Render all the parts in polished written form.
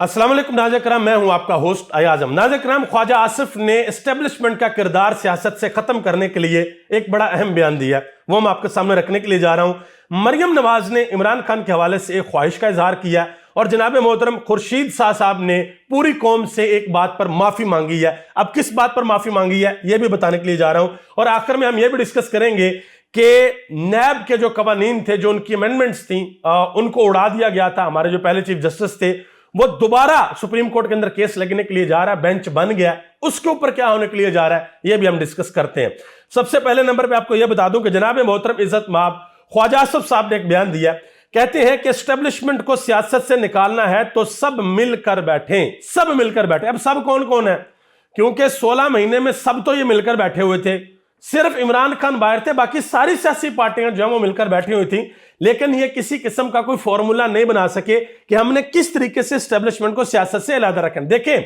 अस्सलाम वालेकुम नाज़रीन किराम, मैं हूं आपका होस्ट अयाज़म। नाज़रीन किराम, ख्वाजा आसिफ ने एस्टेब्लिशमेंट का किरदार सियासत से खत्म करने के लिए एक बड़ा अहम बयान दिया, वो मैं आपके सामने रखने के लिए जा रहा हूं। मरियम नवाज ने इमरान खान के हवाले से एक ख्वाहिश का इजहार किया और जनाब मोहतरम खुर्शीद शाह साहब ने पूरी कौम से एक बात पर माफी मांगी है। अब किस बात पर माफी मांगी है यह भी बताने के लिए जा रहा हूं, और आखिर में हम यह भी डिस्कस करेंगे कि नैब के जो कवानीन थे, जो उनकी अमेंडमेंट्स थी, उनको उड़ा दिया गया था। हमारे जो पहले चीफ जस्टिस थे वो दोबारा सुप्रीम कोर्ट के अंदर केस लगने के लिए जा रहा है, बेंच बन गया, उसके ऊपर क्या होने के लिए जा रहा है यह भी हम डिस्कस करते हैं। सबसे पहले नंबर पे आपको यह बता दूं कि जनाब मोहतरम इज्जत माब ख्वाजा आसिफ साहब ने एक बयान दिया, कहते हैं कि एस्टेब्लिशमेंट को सियासत से निकालना है तो सब मिलकर बैठें, सब मिलकर बैठे। अब सब कौन कौन है, क्योंकि 16 महीने में सब तो ये मिलकर बैठे हुए थे, सिर्फ इमरान खान बाहर थे, बाकी सारी सियासी पार्टियां जो वो मिलकर बैठी हुई थी, लेकिन ये किसी किस्म का कोई फॉर्मूला नहीं बना सके कि हमने किस तरीके से एस्टेब्लिशमेंट को सियासत से अलग रखें। देखें,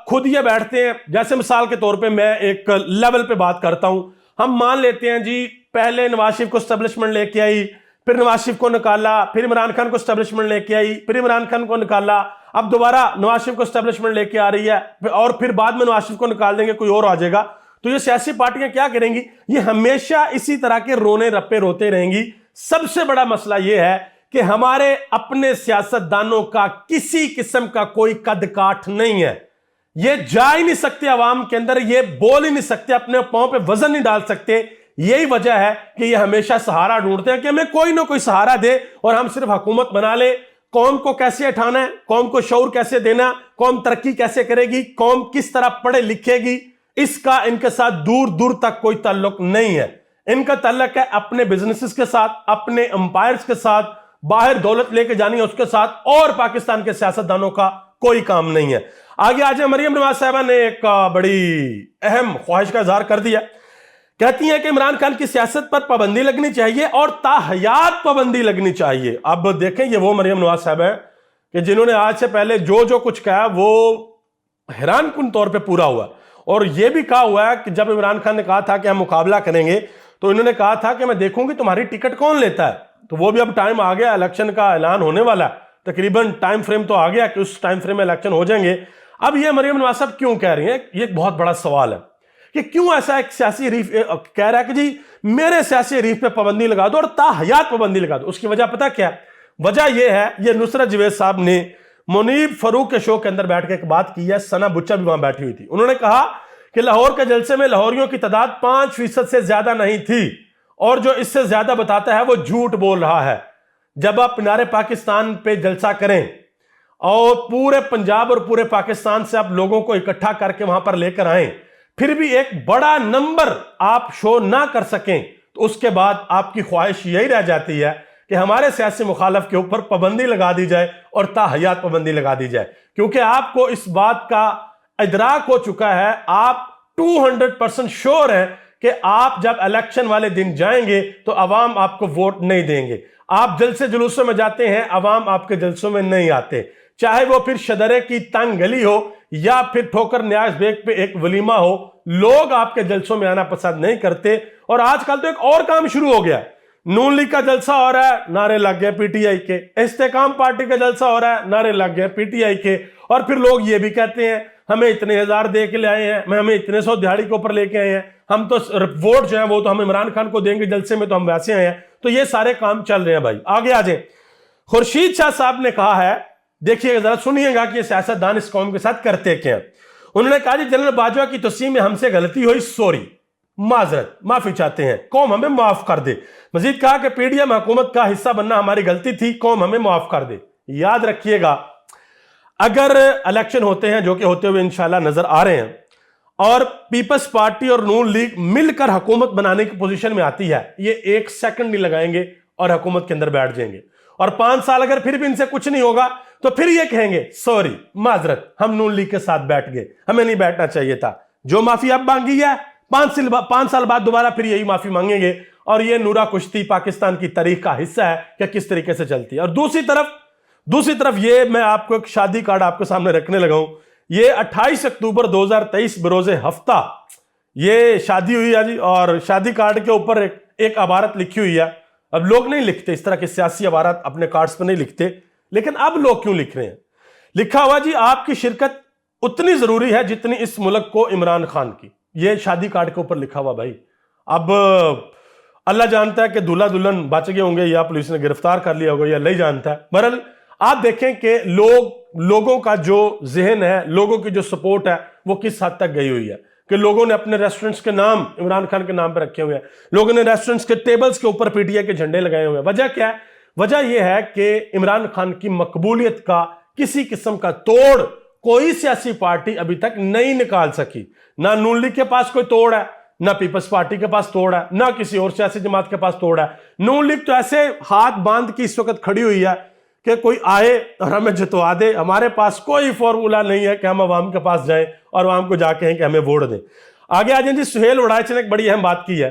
खुद ये बैठते हैं, जैसे मिसाल के तौर पे मैं एक लेवल पे बात करता हूं, हम मान लेते हैं जी पहले नवाज शरीफ को एस्टेब्लिशमेंट लेके आई, फिर नवाज शरीफ को निकाला, फिर इमरान खान को एस्टेब्लिशमेंट लेके आई, फिर इमरान खान को निकाला, अब दोबारा नवाज शरीफ को एस्टेब्लिशमेंट लेके आ रही है, और फिर बाद में नवाज शरीफ को निकाल देंगे, कोई और आ जाएगा। तो ये सियासी पार्टियां क्या करेंगी, ये हमेशा इसी तरह के रोने रप्पे रोते रहेंगी। सबसे बड़ा मसला यह है कि हमारे अपने सियासतदानों का किसी किस्म का कोई कद काठ नहीं है, ये जा ही नहीं सकते आवाम के अंदर, ये बोल ही नहीं सकते, अपने पांव पे वजन नहीं डाल सकते। यही वजह है कि ये हमेशा सहारा ढूंढते हैं कि हमें कोई ना कोई सहारा दे और हम सिर्फ हुकूमत बना ले। कौम को कैसे उठाना है, कौम को शऊर कैसे देना, कौम तरक्की कैसे करेगी, कौम किस तरह पढ़े लिखेगी, इसका इनके साथ दूर दूर तक कोई ताल्लुक नहीं है। इनका ताल्लुक है अपने बिजनेसेस के साथ, अपने एम्पायर्स के साथ, बाहर दौलत लेके जानी है उसके साथ, और पाकिस्तान के सियासतदानों का कोई काम नहीं है। आगे आज मरियम नवाज साहिबा ने एक बड़ी अहम ख्वाहिश का इजहार कर दिया, कहती हैं कि इमरान खान की सियासत पर पाबंदी लगनी चाहिए और ताहयात पाबंदी लगनी चाहिए। अब देखें, ये वो मरियम नवाज साहब है कि जिन्होंने आज से पहले जो जो कुछ कहा वो हैरानकुन तौर पे पूरा हुआ, और यह भी कहा हुआ है कि जब इमरान खान ने कहा था कि हम मुकाबला करेंगे तो इन्होंने कहा था कि मैं देखूंगी तुम्हारी टिकट कौन लेता है। तो वो भी अब टाइम आ गया, इलेक्शन का ऐलान होने वाला है, तकरीबन टाइम फ्रेम तो आ गया कि उस टाइम फ्रेम में इलेक्शन हो जाएंगे। अब ये मरियम नवाज साहब क्यों कह रही हैं, ये एक बहुत बड़ा सवाल है कि क्यों ऐसा एक सियासी हरीफ कह रहा है कि जी मेरे सियासी हरीफ पे पाबंदी लगा दो और ताहयात पाबंदी लगा दो। उसकी वजह पता क्या, वजह यह है, ये नुसरत जवेद साहब ने मुनीब फरूक के शो के अंदर बैठ के एक बात की है, सना बुच्चा भी वहां बैठी हुई थी, उन्होंने कहा कि लाहौर के जलसे में लाहौरियों की तादाद 5% से ज्यादा नहीं थी, और जो इससे ज्यादा बताता है वो झूठ बोल रहा है। जब आप मीनार पाकिस्तान पे जलसा करें और पूरे पंजाब और पूरे पाकिस्तान से आप लोगों को इकट्ठा करके वहां पर लेकर आए, फिर भी एक बड़ा नंबर आप शो ना कर सकें, तो उसके बाद आपकी ख्वाहिश यही रह जाती है कि हमारे सियासी मुखालफ के ऊपर पाबंदी लगा दी जाए और ताहयात पाबंदी लगा दी जाए, क्योंकि आपको इस बात का इदराक हो चुका है, आप 200% श्योर हैं कि आप जब इलेक्शन वाले दिन जाएंगे तो अवाम आपको वोट नहीं देंगे। आप जलसे जुलूसों में जाते हैं, अवाम आपके जलसों में नहीं आते, चाहे वो फिर शदरे की तंग गली हो या फिर ठोकर न्याज बेग पे एक वलीमा हो, लोग आपके जलसों में आना पसंद नहीं करते। और आजकल तो एक और काम शुरू हो गया, नून लीग का जलसा हो रहा है, नारे लग गए पीटीआई के, इस्तेकाम पार्टी का जलसा हो रहा है, नारे लग गए पीटीआई के, और फिर लोग ये भी कहते हैं हमें इतने हजार दे के ले आए हैं, हमें इतने सौ दिहाड़ी के ऊपर लेके आए हैं, हम तो वोट जो है वो तो हम इमरान खान को देंगे जलसे में, तो हम वैसे आए हैं। तो ये सारे काम चल रहे हैं भाई। आगे आ जाए, खुर्शीद शाह साहब ने कहा है, देखिएगा जरा सुनिएगा कि ये सियासतदान इस कौम के साथ करते क्या। उन्होंने कहा जी जनरल बाजवा की तस्वीर में हमसे गलती हुई, सॉरी, माजरत, माफी चाहते हैं, कौम हमें माफ कर दे। मजीद कहा कि पीडीएम हुकूमत का हिस्सा बनना हमारी गलती थी, कौम हमें माफ कर दे। याद रखिएगा, अगर इलेक्शन होते हैं, जो कि होते हुए इंशाल्लाह नजर आ रहे हैं, और पीपल्स पार्टी और नून लीग मिलकर हुकूमत बनाने की पोजीशन में आती है, ये 1 सेकंड नहीं लगाएंगे और हुकूमत के अंदर बैठ जाएंगे, और 5 साल अगर फिर भी इनसे कुछ नहीं होगा तो फिर ये कहेंगे सॉरी, माजरत, हम नून लीग के साथ बैठ गए, हमें नहीं बैठना चाहिए था। जो माफी अब मांगी है, 5 साल बाद दोबारा फिर यही माफी मांगेंगे, और ये नूरा कुश्ती पाकिस्तान की तारीख का हिस्सा है कि किस तरीके से चलती है। और दूसरी तरफ ये मैं आपको एक शादी कार्ड आपके सामने रखने लगा हूं, ये 28 अक्टूबर 2023 बरोजे हफ्ता ये शादी हुई है जी, और शादी कार्ड के ऊपर एक इबारत लिखी हुई है। अब लोग नहीं लिखते इस तरह के सियासी इबारत अपने कार्ड्स पर नहीं लिखते, लेकिन अब लोग क्यों लिख रहे हैं? लिखा हुआ जी आपकी शिरकत उतनी जरूरी है जितनी इस मुल्क को इमरान खान की। ये शादी कार्ड के ऊपर लिखा हुआ भाई। अब अल्लाह जानता है कि दूल्हा दुल्हन बच गए होंगे या पुलिस ने गिरफ्तार कर लिया होगा या नहीं जानता है। बहरहाल आप देखें कि लोगों का जो जहन है, लोगों की जो सपोर्ट है वो किस हद तक गई हुई है कि लोगों ने अपने रेस्टोरेंट्स के नाम इमरान खान के नाम पर रखे हुए हैं, लोगों ने रेस्टोरेंट्स के टेबल्स के ऊपर पीटीआई के झंडे लगाए हुए हैं। वजह क्या है? वजह यह है कि इमरान खान की मकबूलियत का किसी किस्म का तोड़ कोई सियासी पार्टी अभी तक नहीं निकाल सकी। ना नून लीग के पास कोई तोड़ है, ना पीपल्स पार्टी के पास तोड़ है, ना किसी और सियासी जमात के पास तोड़ है। नून लीग तो ऐसे हाथ बांध के इस वक्त खड़ी हुई है कि कोई आए और हमें जितवा दे। हमारे पास कोई फॉर्मूला नहीं है कि हम अवाम के पास जाएं और अवाम को जाके हैं कि हमें वोट दें। आगे आ जाए जी, सुहेल वड़ाइच ने एक बड़ी अहम बात की है।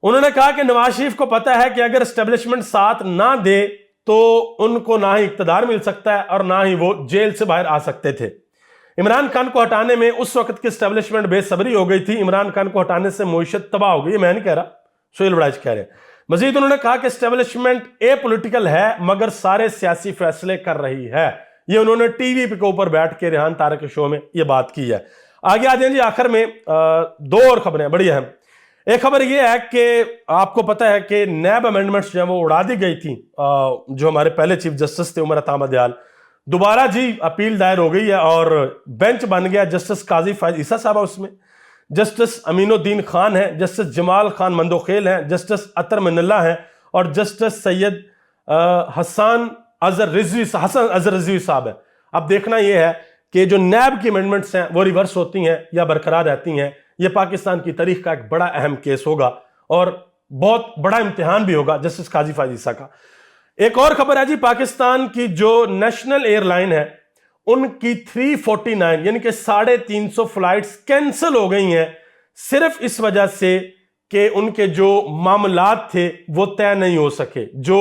उन्होंने कहा कि नवाज शरीफ को पता है कि अगर एस्टेब्लिशमेंट साथ ना दे तो उनको ना ही इक्तदार मिल सकता है और ना ही वो जेल से बाहर आ सकते थे। इमरान खान को हटाने में उस वक्त की एस्टेब्लिशमेंट बेसब्री हो गई थी। इमरान खान को हटाने से मईशत तबाह हो गई। मैं नहीं कह रहा, सुहेल वड़ाइच कह रहे हैं। मजीद उन्होंने कहा कि एस्टेब्लिशमेंट ए पॉलिटिकल है मगर सारे सियासी फैसले कर रही है। ये उन्होंने टीवी के ऊपर बैठ के रेहान तारक के शो में ये बात की है। आगे आ जाए जी, आखिर में दो और खबरें बड़ी अहम। एक खबर यह है कि आपको पता है कि नैब अमेंडमेंट्स जो है वो उड़ा दी गई थी। जो हमारे पहले चीफ जस्टिस थे उमर अता मदयाल, दोबारा जी अपील दायर हो गई है और बेंच बन गया। जस्टिस काजी फायज ईसा साहब है उसमें, जस्टिस अमीनुद्दीन खान है, जस्टिस जमाल खान मंदोखेल हैं, जस्टिस अतर मिनल्ला हैं और जस्टिस सैयद हसन अजहर रिजवी साहब है। अब देखना यह है कि जो नैब की अमेंडमेंट्स हैं वो रिवर्स होती हैं या बरकरार रहती हैं। यह पाकिस्तान की तारीख का एक बड़ा अहम केस होगा और बहुत बड़ा इम्तिहान भी होगा जस्टिस काजी फायज ईसा का। एक और खबर है जी, पाकिस्तान की जो नेशनल एयरलाइन है उनकी 349 यानी कि 350 फ्लाइट्स कैंसिल हो गई हैं सिर्फ इस वजह से कि उनके जो मामलात थे वो तय नहीं हो सके। जो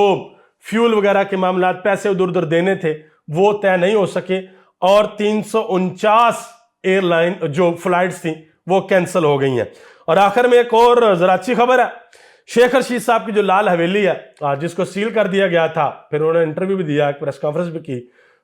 फ्यूल वगैरह के मामलात, पैसे उधर उधर देने थे वो तय नहीं हो सके और 349 एयरलाइन जो फ्लाइट्स थी वो कैंसिल हो गई हैं। और आखिर में एक और जरा अच्छी खबर है, शेख रशीद साहब की जो लाल हवेली है जिसको सील कर दिया गया था, फिर उन्होंने इंटरव्यू भी दिया, प्रेस कॉन्फ्रेंस भी की,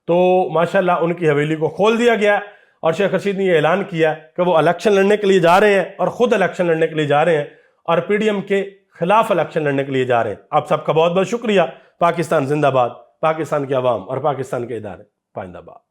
तो माशाल्लाह उनकी हवेली को खोल दिया गया और शेख रशीद ने यह ऐलान किया कि वो इलेक्शन लड़ने के लिए जा रहे हैं और खुद इलेक्शन लड़ने के लिए जा रहे हैं और पीडीएम के खिलाफ इलेक्शन लड़ने के लिए जा रहे हैं। आप सबका बहुत बहुत शुक्रिया। पाकिस्तान जिंदाबाद, पाकिस्तान के अवाम और पाकिस्तान के इदारे पाइंदाबाद।